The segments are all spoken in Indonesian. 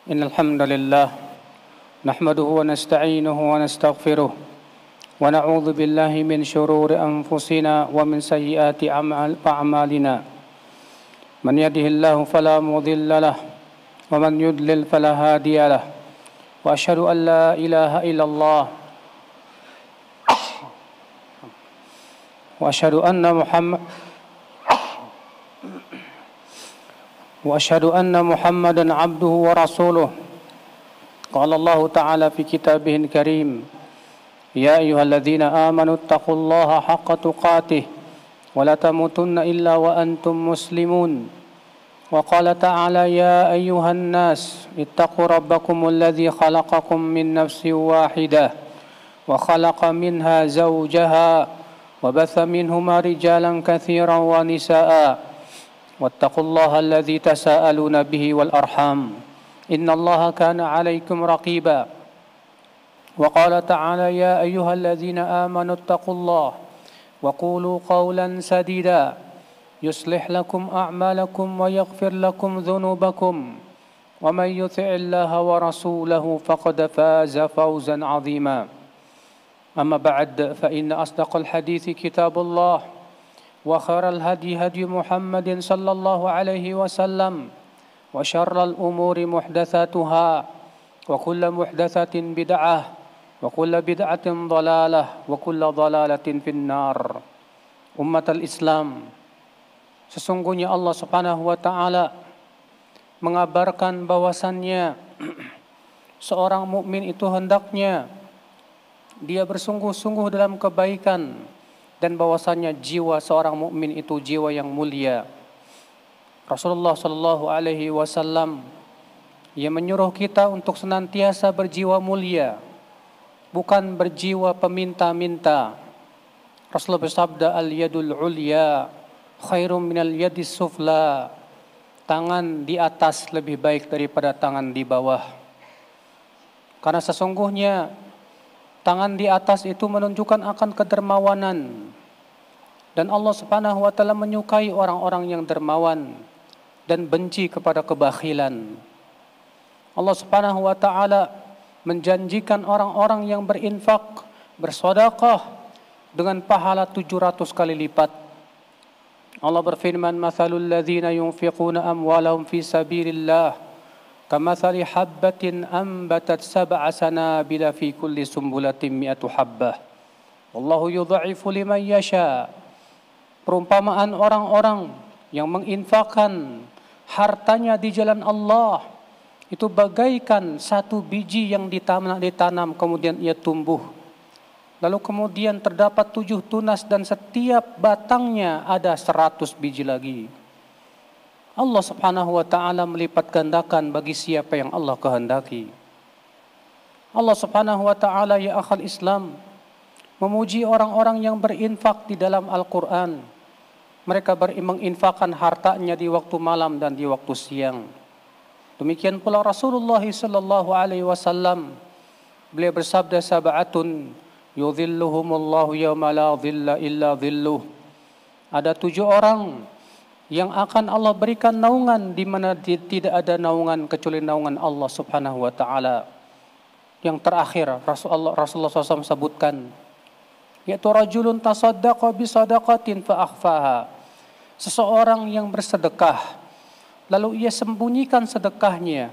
إن الحمد لله نحمده ونستعينه ونستغفره ونعوذ بالله من شرور أنفسنا ومن سيئات أعمالنا من يهده الله فلا مضل له ومن يضلل فلا هادي له وأشهد أن لا إله إلا الله وأشهد أن محمدا عبده ورسوله. قال الله تعالى في كتابه الكريم: يا أيها الذين آمنوا اتقوا الله حق تقاته ولا تموتن إلا وأنتم مسلمون. وقال تعالى: يا أيها الناس اتقوا ربكم الذي خلقكم من نفس واحدة وخلق منها زوجها وبث منهما رجالا كثيرا ونساء واتقوا الله الذي تساءلون به والأرحام إن الله كان عليكم رقيبا. وقال تعالى: يا أيها الذين آمنوا اتقوا الله وقولوا قولا سديدا يصلح لكم أعمالكم ويغفر لكم ذنوبكم ومن يطع الله ورسوله فقد فاز فوزا عظيما. أما بعد فإن أصدق الحديث كتاب الله وخير الهدي هدي محمد صلى الله عليه وسلم وشر الأمور محدثاتها وكل محدثة بدعة وكل بدعة ضلالة وكل ضلالة في النار. Umat al-Islam, sesungguhnya Allah Subhanahu wa taala mengabarkan bahwasannya seorang mukmin itu hendaknya dia bersungguh-sungguh dalam kebaikan, dan bahwasannya jiwa seorang mukmin itu jiwa yang mulia. Rasulullah sallallahu alaihi wasallam ia menyuruh kita untuk senantiasa berjiwa mulia, bukan berjiwa peminta-minta. Rasulullah bersabda, al-yadul ulya khairum minal yadis sufla. Tangan di atas lebih baik daripada tangan di bawah. Karena sesungguhnya tangan di atas itu menunjukkan akan kedermawanan. Dan Allah Subhanahu wa taala menyukai orang-orang yang dermawan dan benci kepada kebakhilan. Allah Subhanahu wa taala menjanjikan orang-orang yang berinfak, bersedekah dengan pahala 700 kali lipat. Allah berfirman, "Matsalul ladzina yunfiquna amwalahum fi sabilillah kamatsali habbatin ambatat sab'a sanabila fi kulli sumbulatin mi'atu habbah. Wallahu yudha'ifu liman yasha." Perumpamaan orang-orang yang menginfakkan hartanya di jalan Allah itu bagaikan satu biji yang ditanam kemudian ia tumbuh. Lalu kemudian terdapat 7 tunas dan setiap batangnya ada 100 biji lagi. Allah Subhanahu wa taala melipat gandakan bagi siapa yang Allah kehendaki. Allah Subhanahu wa taala, ya akhal Islam, memuji orang-orang yang berinfak di dalam Al-Qur'an. Mereka menginfakkan hartanya di waktu malam dan di waktu siang. Demikian pula Rasulullah sallallahu alaihi wasallam, beliau bersabda, sab'atun yudhilluhumullahu yawma la dhilla illa dhilluh. Ada 7 orang yang akan Allah berikan naungan di mana tidak ada naungan kecuali naungan Allah Subhanahu wa taala. Yang terakhir Rasulullah SAW sebutkan, yaitu rajulun tasaddaqa bi sadaqatin fa akhfaha. Seseorang yang bersedekah lalu ia sembunyikan sedekahnya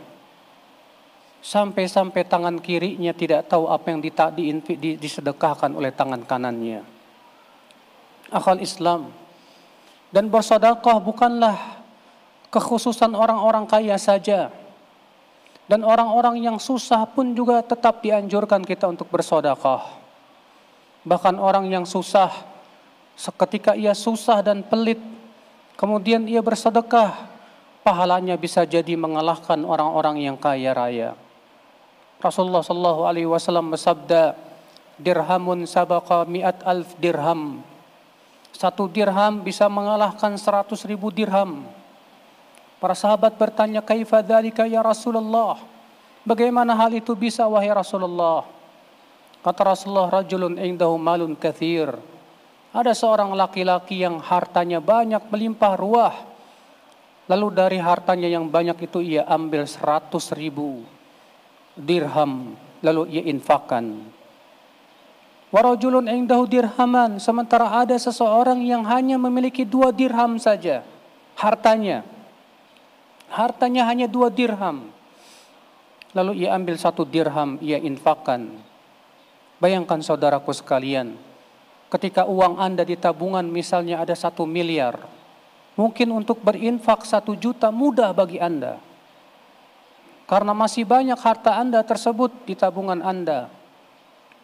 sampai-sampai tangan kirinya tidak tahu apa yang disedekahkan oleh tangan kanannya. Akhal Islam, dan bersedekah bukanlah kekhususan orang-orang kaya saja. Dan orang-orang yang susah pun juga tetap dianjurkan kita untuk bersedekah. Bahkan orang yang susah, seketika ia susah dan pelit, kemudian ia bersedekah, pahalanya bisa jadi mengalahkan orang-orang yang kaya raya. Rasulullah sallallahu alaihi wasallam bersabda, dirhamun sabaqa mi'at alf dirham. 1 dirham bisa mengalahkan 100.000 dirham. Para sahabat bertanya, kaifa dzalika ya Rasulullah? Bagaimana hal itu bisa wahai Rasulullah? Kata Rasulullah, rajulun indahu malun katsir. Ada seorang laki-laki yang hartanya banyak melimpah ruah. Lalu dari hartanya yang banyak itu ia ambil 100.000 dirham, lalu ia infakkan. Warajulun indahu dirhaman, sementara ada seseorang yang hanya memiliki 2 dirham saja hartanya. Hartanya hanya 2 dirham. Lalu ia ambil 1 dirham, ia infakkan. Bayangkan saudaraku sekalian, ketika uang Anda di tabungan misalnya ada 1 miliar, mungkin untuk berinfak 1 juta mudah bagi Anda. Karena masih banyak harta Anda tersebut di tabungan Anda.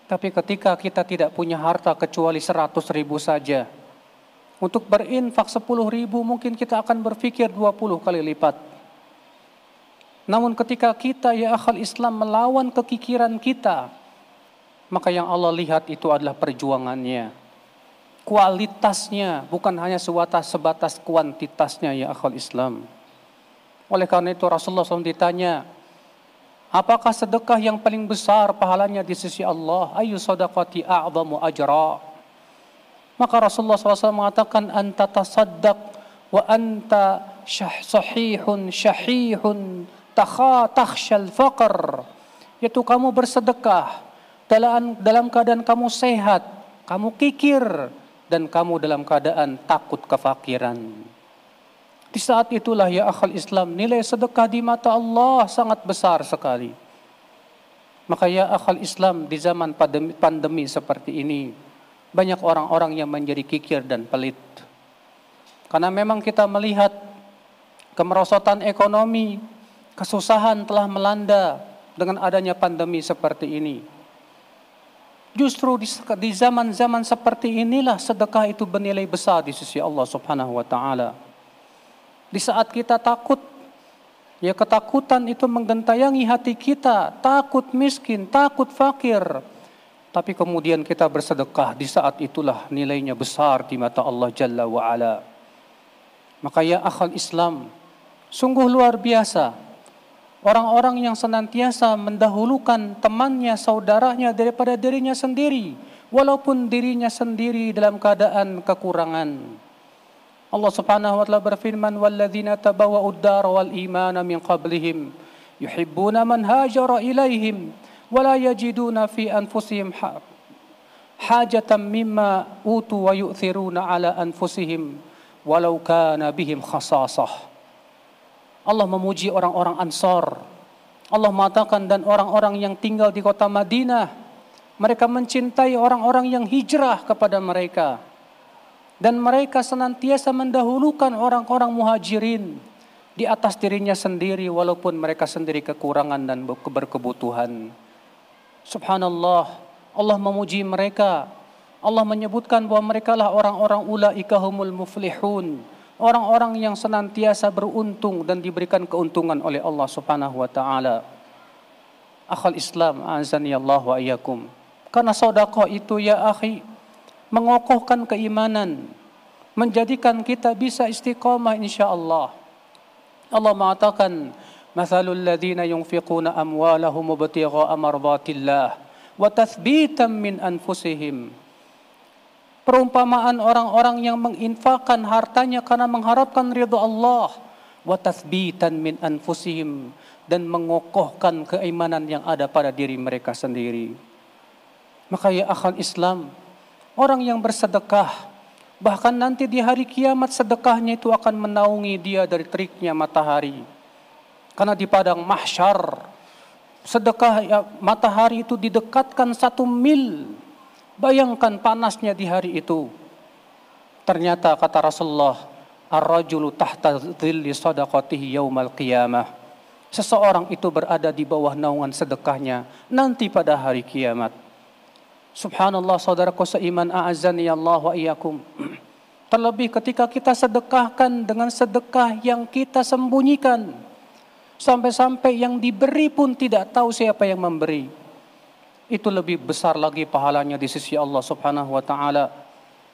Tapi ketika kita tidak punya harta kecuali 100.000 saja, untuk berinfak 10.000 mungkin kita akan berpikir 20 kali lipat. Namun ketika kita ya akhal Islam melawan kekikiran kita, maka yang Allah lihat itu adalah perjuangannya, kualitasnya, bukan hanya sebatas kuantitasnya ya akhal Islam. Oleh karena itu Rasulullah SAW ditanya, apakah sedekah yang paling besar pahalanya di sisi Allah? Ayu sadaqati a'zamu ajra? Maka Rasulullah SAW mengatakan, anta tasaddaq wa anta sahihun syahihun takhshal faqr. Yaitu kamu bersedekah dalam keadaan kamu sehat, kamu kikir, dan kamu dalam keadaan takut kefakiran. Di saat itulah ya akhal Islam, nilai sedekah di mata Allah sangat besar sekali. Maka ya akhal Islam, di zaman pandemi seperti ini, banyak orang-orang yang menjadi kikir dan pelit. Karena memang kita melihat kemerosotan ekonomi, kesusahan telah melanda dengan adanya pandemi seperti ini. Justru di zaman-zaman seperti inilah sedekah itu bernilai besar di sisi Allah Subhanahu wa taala. Di saat kita takut, ya ketakutan itu menggentayangi hati kita, takut miskin, takut fakir. Tapi kemudian kita bersedekah, di saat itulah nilainya besar di mata Allah Jalla wa Ala. Maka ya akhal Islam, sungguh luar biasa orang-orang yang senantiasa mendahulukan temannya, saudaranya daripada dirinya sendiri, walaupun dirinya sendiri dalam keadaan kekurangan. Allah Subhanahu wa taala berfirman, walladzina tabawwa'ud dar wal imana min qablihim yuhibbuna man hajara ilaihim wa la yajiduna fi anfusihim hajatan mimma utu wa yu'thiruna ala anfusihim walau kana bihim khasasah. Allah memuji orang-orang Ansar. Allah mengatakan, dan orang-orang yang tinggal di kota Madinah, mereka mencintai orang-orang yang hijrah kepada mereka. Dan mereka senantiasa mendahulukan orang-orang muhajirin di atas dirinya sendiri, walaupun mereka sendiri kekurangan dan berkebutuhan. Subhanallah, Allah memuji mereka. Allah menyebutkan bahwa mereka lah orang-orang ulaika humul muflihun, orang-orang yang senantiasa beruntung dan diberikan keuntungan oleh Allah Subhanahu wa taala. Akhal Islam, azani Allah wa iyyakum. Karena sedekah itu ya akhi, mengokohkan keimanan, menjadikan kita bisa istiqamah insyaallah. Allah mengatakan, mathalul ladzina yunfiquna amwalahum ibtigha'a mardatillah wa tathbitan min anfusihim. Perumpamaan orang-orang yang menginfakkan hartanya karena mengharapkan ridha Allah, wa tathbitan min anfusihim, dan mengokohkan keimanan yang ada pada diri mereka sendiri. Maka ya akhal Islam, orang yang bersedekah, bahkan nanti di hari kiamat sedekahnya itu akan menaungi dia dari teriknya matahari. Karena di padang mahsyar, sedekah ya, matahari itu didekatkan 1 mil. Bayangkan panasnya di hari itu. Ternyata kata Rasulullah, ar-rajulu tahta dhilli sadaqatihi yaumal qiyamah. Seseorang itu berada di bawah naungan sedekahnya nanti pada hari kiamat. Subhanallah, saudaraku seiman, a'azzani Allah wa iyyakum. Terlebih ketika kita sedekahkan dengan sedekah yang kita sembunyikan, sampai-sampai yang diberi pun tidak tahu siapa yang memberi, itu lebih besar lagi pahalanya di sisi Allah Subhanahu wa taala.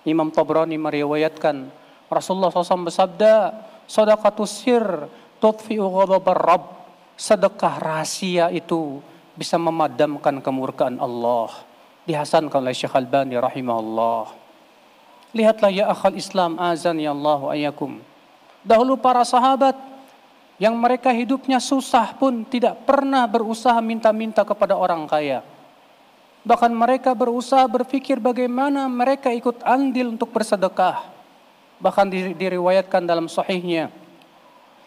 Imam Tabrani meriwayatkan, Rasulullah SAW bersabda, shadaqatus sir tudfi'u ghadabar rabb. Sedekah rahasia itu bisa memadamkan kemurkaan Allah. Dihasankan oleh Syekh Albani rahimahullah. Lihatlah ya akhal Islam, azan ya Allah wa ayyakum. Dahulu para sahabat yang mereka hidupnya susah pun tidak pernah berusaha minta-minta kepada orang kaya. Bahkan mereka berusaha berpikir bagaimana mereka ikut andil untuk bersedekah. Bahkan diriwayatkan dalam sahihnya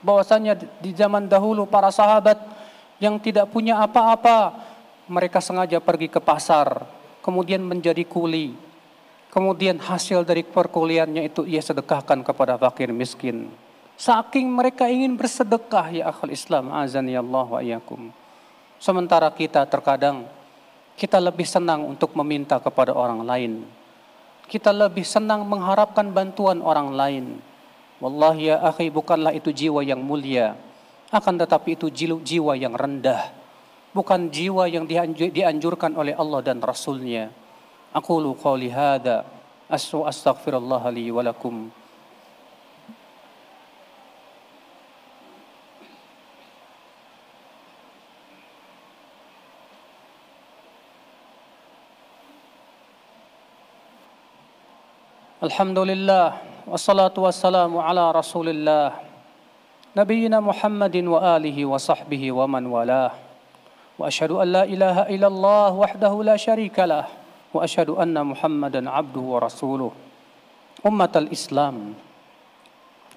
bahwasanya di zaman dahulu para sahabat yang tidak punya apa-apa, mereka sengaja pergi ke pasar, kemudian menjadi kuli. Kemudian hasil dari perkuliannya itu ia sedekahkan kepada fakir miskin. Saking mereka ingin bersedekah, ya akhul Islam, azani Allah wa iyyakum. Sementara kita terkadang kita lebih senang untuk meminta kepada orang lain. Kita lebih senang mengharapkan bantuan orang lain. Wallahi ya akhi, bukanlah itu jiwa yang mulia, akan tetapi itu jiwa yang rendah. Bukan jiwa yang dianjurkan oleh Allah dan Rasulnya. Aqulu qawli hadha astaghfirullah li wa lakum. Alhamdulillah, wassalatu wassalamu ala rasulillah, Nabiyyina Muhammadin wa alihi wa sahbihi wa man walah. Wa asyhadu an la ilaha illallah wahdahu la syarika lah. Wa asyhadu anna Muhammadan abduhu wa rasuluh. Ummatal Islam,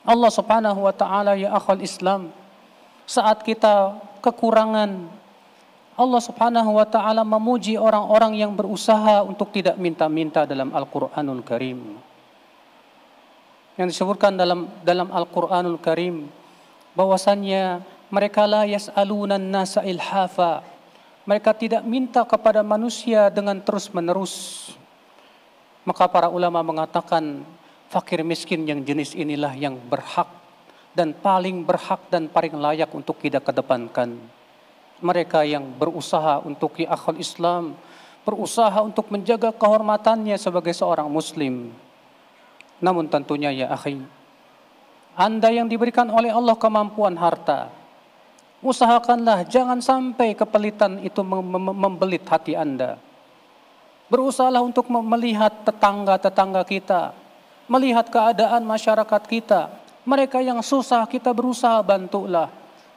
Allah subhanahu wa ta'ala, ya akhal Islam, saat kita kekurangan, Allah subhanahu wa ta'ala memuji orang-orang yang berusaha untuk tidak minta-minta dalam Al-Quranul Karim. Yang disebutkan dalam Al-Quranul Karim bahwasannya mereka la yas'alunan nasa ilhafa. Mereka tidak minta kepada manusia dengan terus-menerus. Maka para ulama mengatakan fakir miskin yang jenis inilah yang berhak dan paling berhak dan paling layak untuk kita kedepankan. Mereka yang berusaha untuk, ya akhul Islam, berusaha untuk menjaga kehormatannya sebagai seorang muslim. Namun tentunya ya akhi, Anda yang diberikan oleh Allah kemampuan harta, usahakanlah jangan sampai kepelitan itu membelit hati Anda. Berusahalah untuk melihat tetangga-tetangga kita, melihat keadaan masyarakat kita. Mereka yang susah kita berusaha bantulah.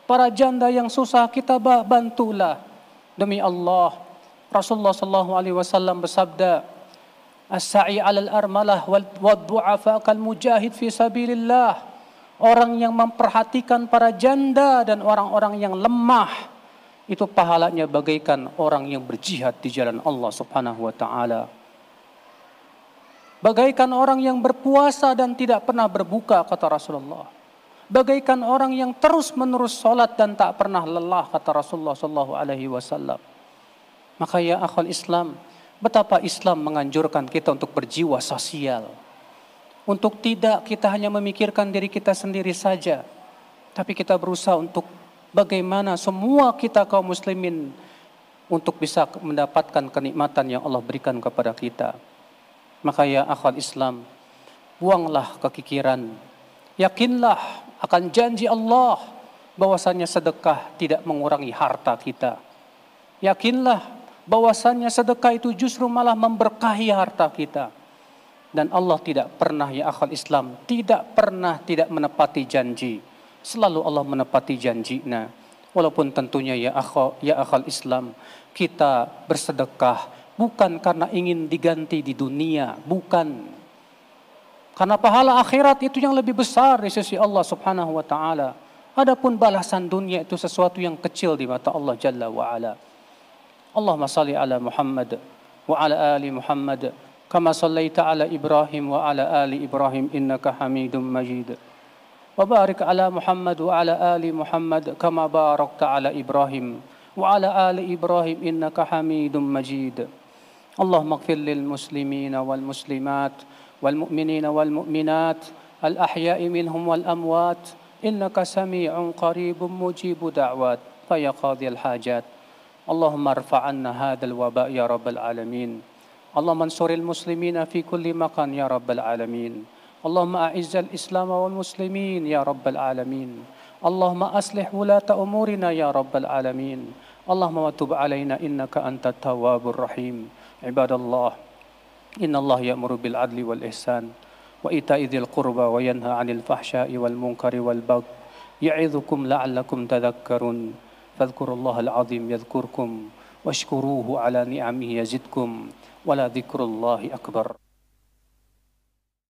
Para janda yang susah kita bantulah. Demi Allah, Rasulullah SAW bersabda, as-sa'i 'alal armalah wal du'afa kal mujahid fi sabilillah. Orang yang memperhatikan para janda dan orang-orang yang lemah, itu pahalanya bagaikan orang yang berjihad di jalan Allah subhanahu wa ta'ala. Bagaikan orang yang berpuasa dan tidak pernah berbuka, kata Rasulullah. Bagaikan orang yang terus-menerus salat dan tak pernah lelah, kata Rasulullah SAW. Maka ya akhwal Islam, betapa Islam menganjurkan kita untuk berjiwa sosial. Untuk tidak kita hanya memikirkan diri kita sendiri saja, tapi kita berusaha untuk bagaimana semua kita kaum muslimin untuk bisa mendapatkan kenikmatan yang Allah berikan kepada kita. Maka ya akhwal Islam, buanglah kekikiran. Yakinlah akan janji Allah bahwasannya sedekah tidak mengurangi harta kita. Yakinlah bahwasannya sedekah itu justru malah memberkahi harta kita. Dan Allah tidak pernah, ya akhwal Islam, tidak pernah tidak menepati janji. Selalu Allah menepati janjinya. Walaupun tentunya ya akhwal Islam, kita bersedekah bukan karena ingin diganti di dunia, bukan. Karena pahala akhirat itu yang lebih besar di sisi Allah subhanahu wa ta'ala. Adapun balasan dunia itu sesuatu yang kecil di mata Allah Jalla wa ala. Allahumma salli ala Muhammad wa ala ali Muhammad kama sallaita ala Ibrahim wa ala ali Ibrahim innaka Hamidum Majid. Wa barik ala Muhammad wa ala ali Muhammad kama barakta ala Ibrahim wa ala ali Ibrahim innaka Hamidum Majid. Allahumma ighfir lil muslimina wal muslimat wal mu'minina wal mu'minat al ahya'i minhum wal amwat innaka sami'un qaribun mujibu da'wat fa ya qadhiyal hajat. Allahumma irfa' 'anna hadzal waba' ya rabbal alamin. Allahumma ansuril muslimina fi kulli makan ya rabbal alamin. Allahumma a'izzal islam wal muslimin ya rabbal alamin. Allahumma aslih wulata umurina ya rabbal alamin. Allahumma tub alaina innaka antat tawwabur rahim. Ibadallah, inna Allah ya'muru bil adli wal ihsan وإيتاء ذي القربى وينهى عن الفحشاء والمنكر والبغي يعظكم لعلكم تذكرون فاذكروا الله العظيم يذكركم واشكروه على نعمه يزدكم ولذكر الله أكبر